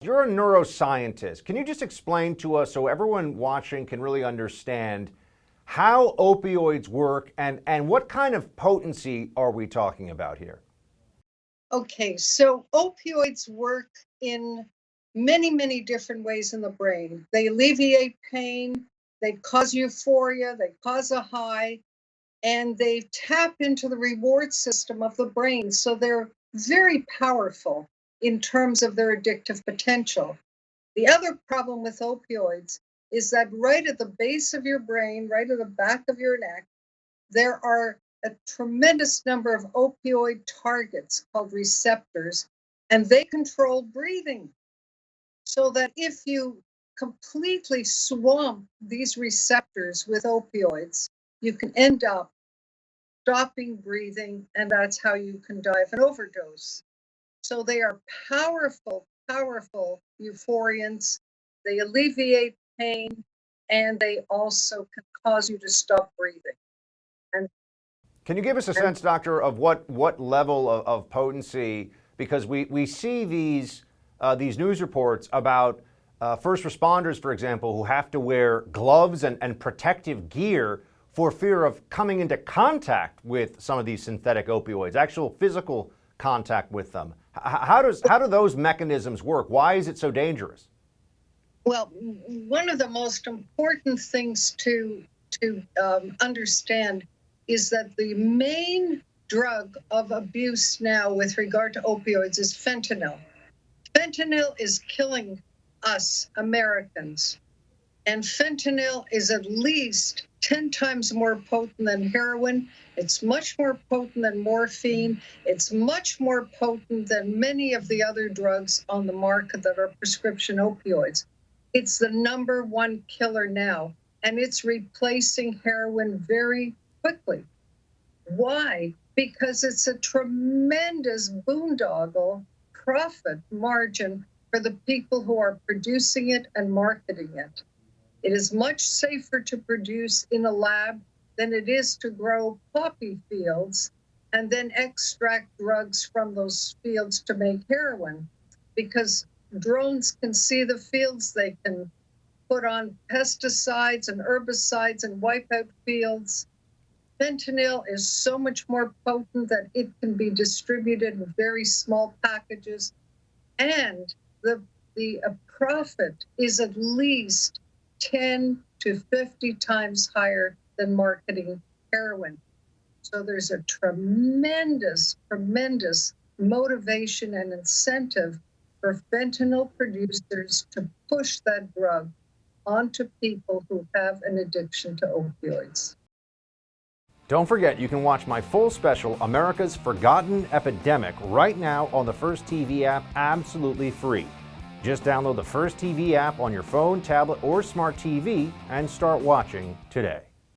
You're a neuroscientist. Can you just explain to us so everyone watching can really understand how opioids work and what kind of potency are we talking about here? Okay, so opioids work in many, many different ways in the brain. They alleviate pain, they cause euphoria, they cause a high, and they tap into the reward system of the brain. So they're very powerful in terms of their addictive potential. The other problem with opioids is that right at the base of your brain, right at the back of your neck, there are a tremendous number of opioid targets called receptors, and they control breathing. So that if you completely swamp these receptors with opioids, you can end up stopping breathing, and that's how you can die of an overdose. So they are powerful, powerful euphoriants. They alleviate pain, and they also can cause you to stop breathing. And Can you give us a sense, doctor, of what level of potency? Because we see these news reports about first responders, for example, who have to wear gloves and protective gear for fear of coming into contact with some of these synthetic opioids, actual physical contact with them. How do those mechanisms work? Why is it so dangerous? well, one of the most important things to understand is that the main drug of abuse now with regard to opioids is fentanyl. Fentanyl is killing us Americans. And fentanyl is at least 10 times more potent than heroin. It's much more potent than morphine. It's much more potent than many of the other drugs on the market that are prescription opioids. It's the number one killer now, and it's replacing heroin very quickly. Why? Because it's a tremendous boondoggle profit margin for the people who are producing it and marketing it. It is much safer to produce in a lab than it is to grow poppy fields and then extract drugs from those fields to make heroin, because drones can see the fields, they can put on pesticides and herbicides and wipe out fields. Fentanyl is so much more potent that it can be distributed in very small packages, and the profit is at least 10 to 50 times higher than marketing heroin. So there's a tremendous, tremendous motivation and incentive for fentanyl producers to push that drug onto people who have an addiction to opioids. Don't forget, you can watch my full special, America's Forgotten Epidemic, right now on the First TV app, absolutely free. Just download the First TV app on your phone, tablet, or smart TV and start watching today.